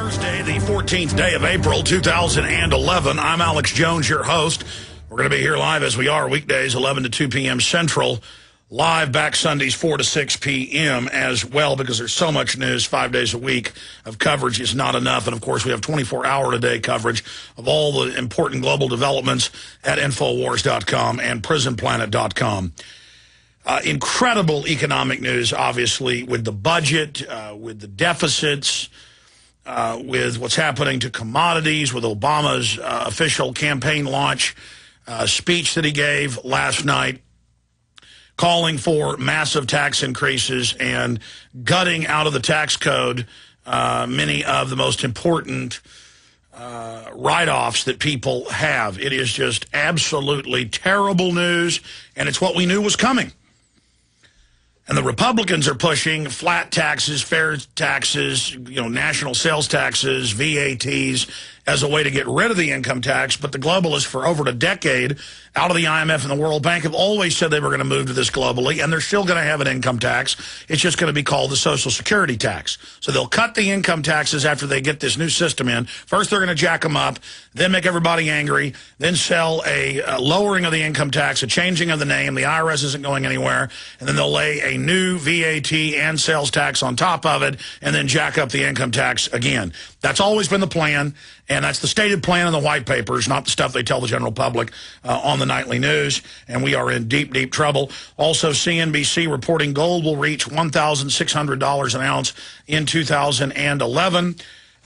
Thursday, the 14th day of April, 2011. I'm Alex Jones, your host. We're going to be here live as we are weekdays, 11 to 2 p.m. Central. Live back Sundays, 4 to 6 p.m. as well, because there's so much news 5 days a week of coverage is not enough. And, of course, we have 24-hour-a-day coverage of all the important global developments at Infowars.com and PrisonPlanet.com. Incredible economic news, obviously, with the budget, with the deficits, with what's happening to commodities, with Obama's official campaign launch speech that he gave last night, calling for massive tax increases and gutting out of the tax code many of the most important write-offs that people have. It is just absolutely terrible news, and it's what we knew was coming. And the Republicans are pushing flat taxes, fair taxes, national sales taxes, VATs, as a way to get rid of the income tax. But the globalists, for over a decade, out of the IMF and the World Bank, have always said they were going to move to this globally, and they're still going to have an income tax. It's just going to be called the Social Security tax. So they'll cut the income taxes after they get this new system in. First, they're going to jack them up, then make everybody angry, then sell a lowering of the income tax, a changing of the name. The IRS isn't going anywhere, and then they'll lay a new VAT and sales tax on top of it, and then jack up the income tax again. That's always been the plan, and that's the stated plan in the white papers, not the stuff they tell the general public on the nightly news, and we are in deep, deep trouble. Also, CNBC reporting gold will reach $1,600 an ounce in 2011.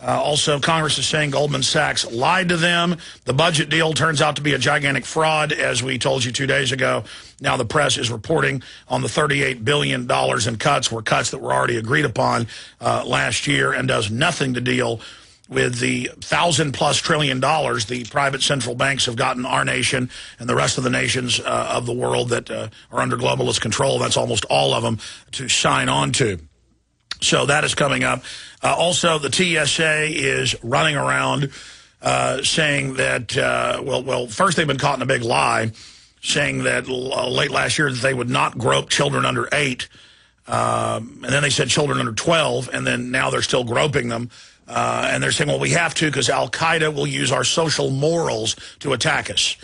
Also, Congress is saying Goldman Sachs lied to them. The budget deal turns out to be a gigantic fraud, as we told you 2 days ago. Now the press is reporting on the $38 billion in cuts, were cuts that were already agreed upon last year, and does nothing to deal with the $1,000+ trillion the private central banks have gotten our nation and the rest of the nations of the world that are under globalist control. That's almost all of them to sign on to. So that is coming up. Also, the TSA is running around saying that, well, first they've been caught in a big lie, saying that late last year that they would not grope children under 8. And then they said children under 12, and then now they're still groping them. And they're saying, well, we have to because Al-Qaeda will use our social morals to attack us.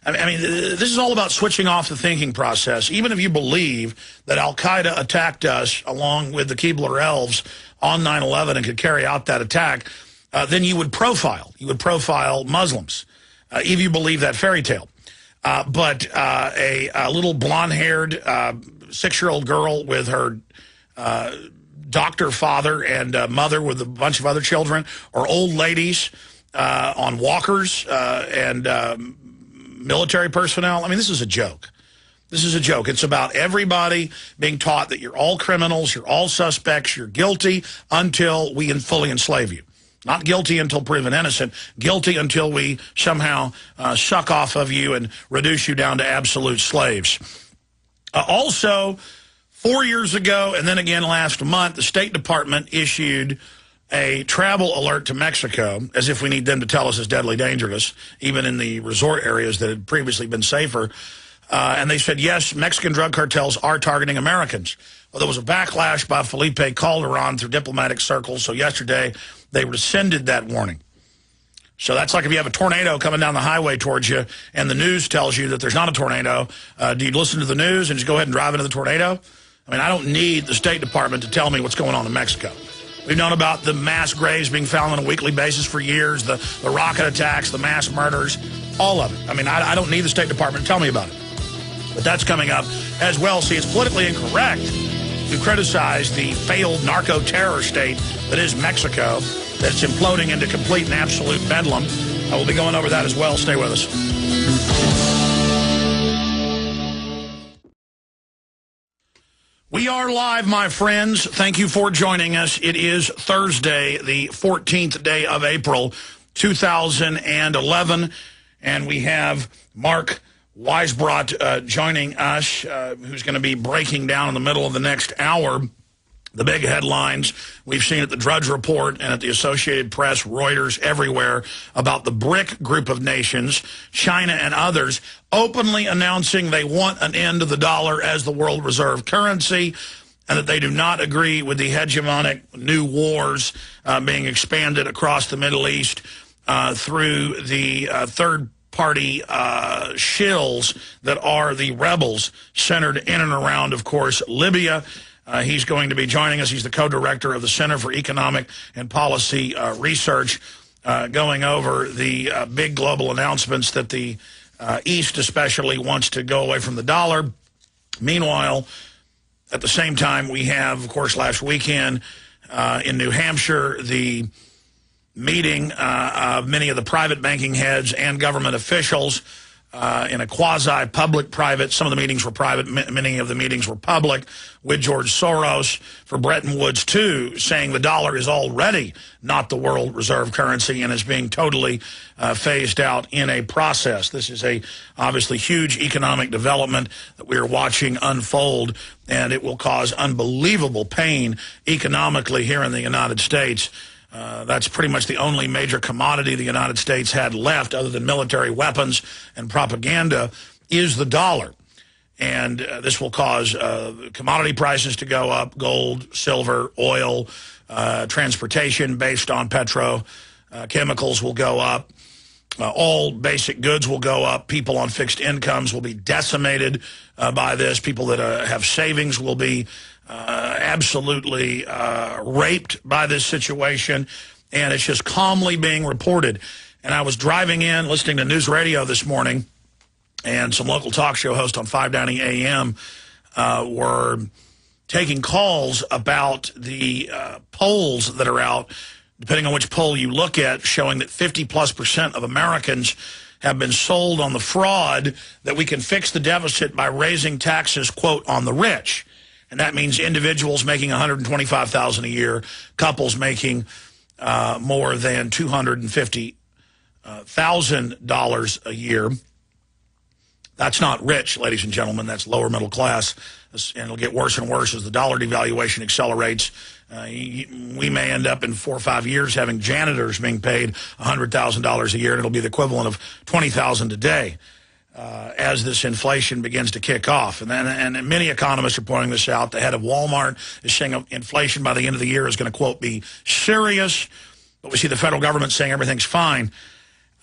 I mean, this is all about switching off the thinking process. Even if you believe that Al-Qaeda attacked us along with the Keebler elves on 9/11 and could carry out that attack, then you would profile. You would profile Muslims, if you believe that fairy tale. But a little blonde-haired 6-year-old girl with her doctor father and mother with a bunch of other children, or old ladies on walkers and military personnel. I mean, this is a joke. This is a joke. It's about everybody being taught that you're all criminals, you're all suspects, you're guilty until we fully enslave you. Not guilty until proven innocent, guilty until we somehow suck off of you and reduce you down to absolute slaves. Also, 4 years ago, and then again last month, the State Department issued a travel alert to Mexico, as if we need them to tell us it's deadly dangerous, even in the resort areas that had previously been safer. And they said, yes, Mexican drug cartels are targeting Americans. Well, there was a backlash by Felipe Calderon through diplomatic circles, so yesterday they rescinded that warning. So that's like if you have a tornado coming down the highway towards you and the news tells you that there's not a tornado. Do you listen to the news and just go ahead and drive into the tornado? I mean, I don't need the State Department to tell me what's going on in Mexico. We've known about the mass graves being found on a weekly basis for years, the rocket attacks, the mass murders, all of it. I mean, I don't need the State Department to tell me about it. But that's coming up as well. See, it's politically incorrect to criticize the failed narco-terror state that is Mexico, that's imploding into complete and absolute bedlam. I will be going over that as well. Stay with us. We are live, my friends. Thank you for joining us. It is Thursday, the 14th day of April, 2011, and we have Mark Weisbrot joining us, who's going to be breaking down in the middle of the next hour the big headlines we've seen at the Drudge Report and at the Associated Press, Reuters, everywhere, about the BRIC group of nations, China and others, openly announcing they want an end to the dollar as the world reserve currency. and that they do not agree with the hegemonic new wars being expanded across the Middle East through the third-party shills that are the rebels centered in and around, of course, Libya. He's going to be joining us. He's the co-director of the Center for Economic and Policy Research, going over the big global announcements that the East especially wants to go away from the dollar. Meanwhile, at the same time, we have, of course, last weekend in New Hampshire, the meeting of many of the private banking heads and government officials in a quasi-public-private. Some of the meetings were private, many of the meetings were public, with George Soros for Bretton Woods II, saying the dollar is already not the world reserve currency and is being totally phased out in a process. This is a obviously huge economic development that we are watching unfold, and it will cause unbelievable pain economically here in the United States. That's pretty much the only major commodity the United States had left other than military weapons and propaganda is the dollar. And this will cause commodity prices to go up, gold, silver, oil, transportation based on chemicals will go up. All basic goods will go up. People on fixed incomes will be decimated by this. People that have savings will be absolutely raped by this situation, and it's just calmly being reported. And I was driving in, listening to news radio this morning, and some local talk show hosts on 590 AM were taking calls about the polls that are out, depending on which poll you look at, showing that 50+% of Americans have been sold on the fraud that we can fix the deficit by raising taxes, quote, on the rich. And that means individuals making $125,000 a year, couples making more than $250,000 a year. That's not rich, ladies and gentlemen. That's lower middle class. And it'll get worse and worse as the dollar devaluation accelerates. We may end up in 4 or 5 years having janitors being paid $100,000 a year, and it'll be the equivalent of $20,000 a day. As this inflation begins to kick off. And many economists are pointing this out. The head of Walmart is saying inflation by the end of the year is going to, quote, be serious. But we see the federal government saying everything's fine.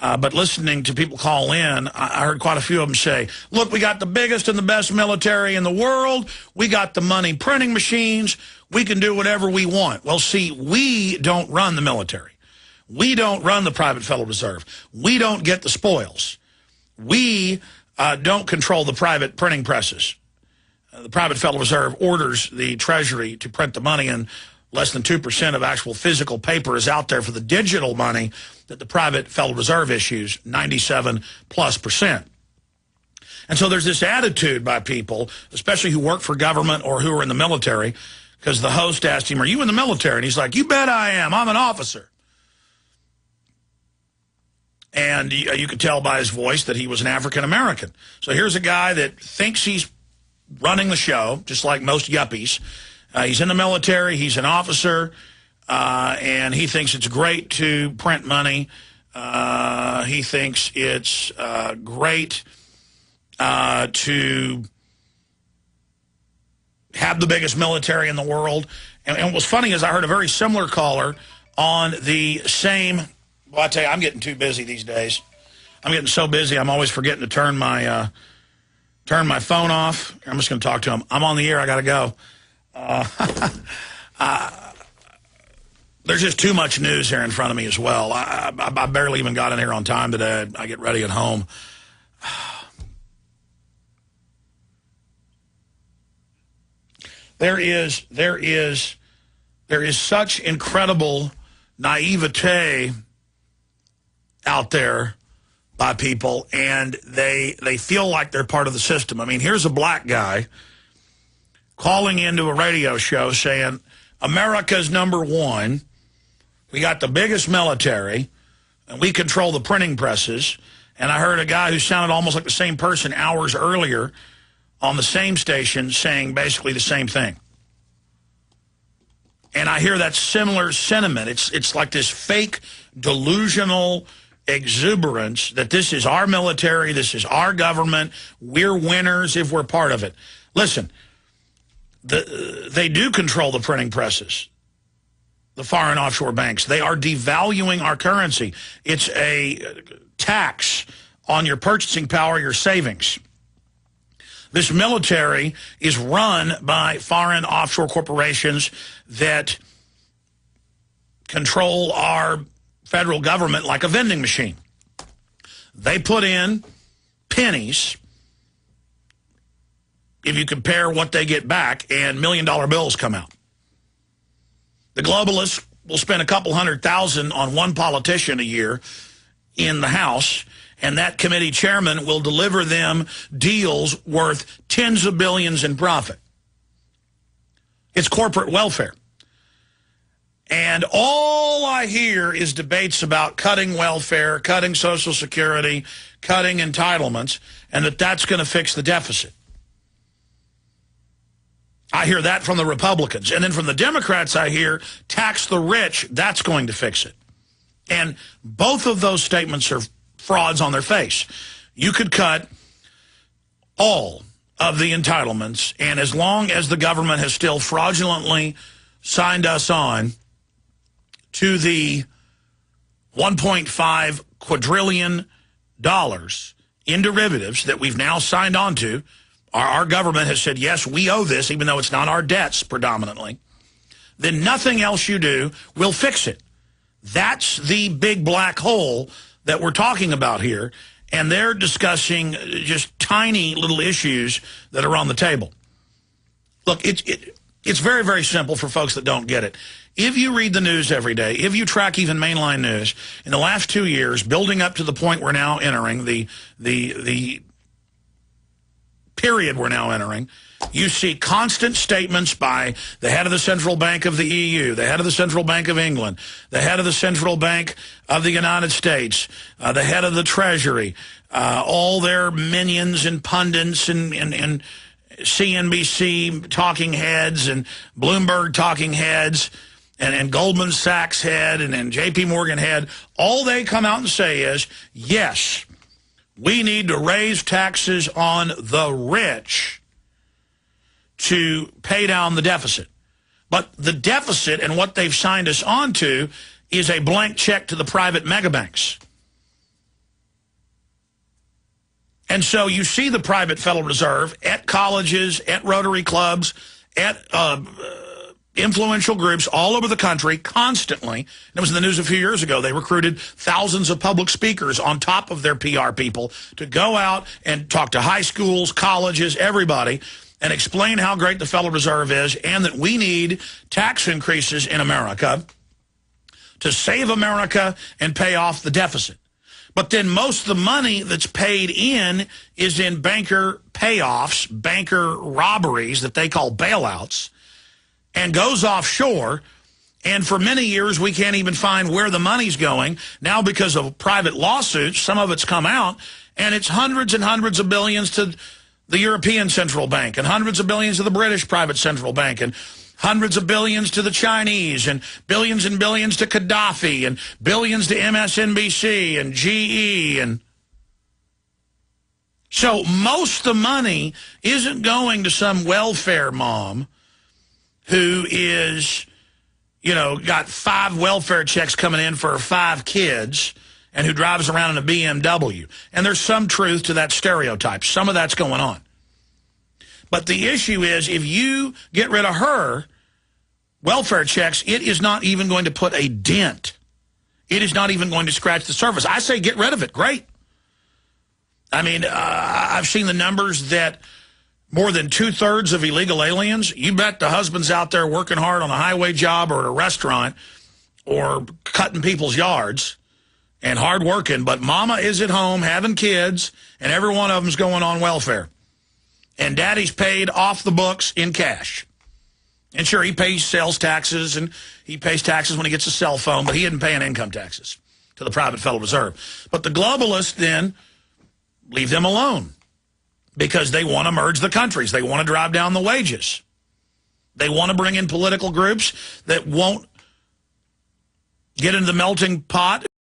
But listening to people call in, I heard quite a few of them say, look, we got the biggest and the best military in the world. We got the money printing machines. We can do whatever we want. Well, see, we don't run the military. We don't run the private Federal Reserve. We don't get the spoils. We don't control the private printing presses. The private Federal Reserve orders the Treasury to print the money, and less than 2% of actual physical paper is out there for the digital money that the private Federal Reserve issues, 97+%. And so there's this attitude by people, especially who work for government or who are in the military, because the host asked him, are you in the military? And he's like, you bet I am. I'm an officer. And you could tell by his voice that he was an African-American. So here's a guy that thinks he's running the show, just like most yuppies. He's in the military. He's an officer. And he thinks it's great to print money. He thinks it's great to have the biggest military in the world. And what's funny is I heard a very similar caller on the same... Well, I tell you, I'm getting too busy these days. I'm getting so busy, I'm always forgetting to turn my phone off. I'm just going to talk to him. I'm on the air. I got to go. There's just too much news here in front of me as well. I barely even got in here on time today. I get ready at home. There is such incredible naivete out there by people, and they feel like they're part of the system. I mean, here's a black guy calling into a radio show saying, America's #1. We got the biggest military, and we control the printing presses. And I heard a guy who sounded almost like the same person hours earlier on the same station saying basically the same thing. And I hear that similar sentiment. It's like this fake, delusional exuberance that this is our military, this is our government, we're winners if we're part of it. Listen, They do control the printing presses, the foreign offshore banks. They are devaluing our currency. It's a tax on your purchasing power, your savings. This military is run by foreign offshore corporations that control our federal government like a vending machine. They put in pennies, if you compare what they get back, and million-dollar bills come out. The globalists will spend a couple $100,000 on one politician a year in the House, and that committee chairman will deliver them deals worth tens of billions in profit. It's corporate welfare. And all I hear is debates about cutting welfare, cutting Social Security, cutting entitlements, and that's going to fix the deficit. I hear that from the Republicans. And then from the Democrats, I hear tax the rich, that's going to fix it. And both of those statements are frauds on their face. You could cut all of the entitlements, and as long as the government has still fraudulently signed us on to the $1.5 quadrillion in derivatives that we've now signed on to, our government has said, yes, we owe this, even though it's not our debts predominantly, then nothing else you do will fix it. That's the big black hole that we're talking about here, and they're discussing just tiny little issues that are on the table. Look, it's very, very simple for folks that don't get it. If you read the news every day, if you track even mainline news, in the last 2 years, building up to the point we're now entering, the period we're now entering, you see constant statements by the head of the Central Bank of the EU, the head of the Central Bank of England, the head of the Central Bank of the United States, the head of the Treasury, all their minions and pundits and CNBC talking heads and Bloomberg talking heads and Goldman Sachs head and JP Morgan head. All they come out and say is, yes, we need to raise taxes on the rich to pay down the deficit. But the deficit and what they've signed us on to is a blank check to the private megabanks. And so you see the private Federal Reserve at colleges, at Rotary clubs, at influential groups all over the country constantly. It was in the news a few years ago. They recruited thousands of public speakers on top of their PR people to go out and talk to high schools, colleges, everybody, and explain how great the Federal Reserve is and that we need tax increases in America to save America and pay off the deficit. But then most of the money that's paid in is in banker payoffs, banker robberies that they call bailouts, and goes offshore. And for many years, we can't even find where the money's going. Now, because of private lawsuits, some of it's come out, and it's hundreds and hundreds of billions to the European Central Bank, and hundreds of billions to the British private central bank, and hundreds of billions to the Chinese, and billions to Gaddafi, and billions to MSNBC and GE. And so most of the money isn't going to some welfare mom who is, you know, got 5 welfare checks coming in for her 5 kids and who drives around in a BMW. And there's some truth to that stereotype. Some of that's going on. But the issue is, if you get rid of her welfare checks, it is not even going to put a dent. It is not even going to scratch the surface. I say get rid of it. Great. I mean, I've seen the numbers that more than 2/3 of illegal aliens, you bet the husband's out there working hard on a highway job or at a restaurant or cutting people's yards and hard working, but mama is at home having kids, and every one of them's going on welfare. And daddy's paid off the books in cash. And sure, he pays sales taxes and he pays taxes when he gets a cell phone, but he isn't paying income taxes to the private Federal Reserve. But the globalists then leave them alone because they want to merge the countries. They want to drive down the wages. They want to bring in political groups that won't get into the melting pot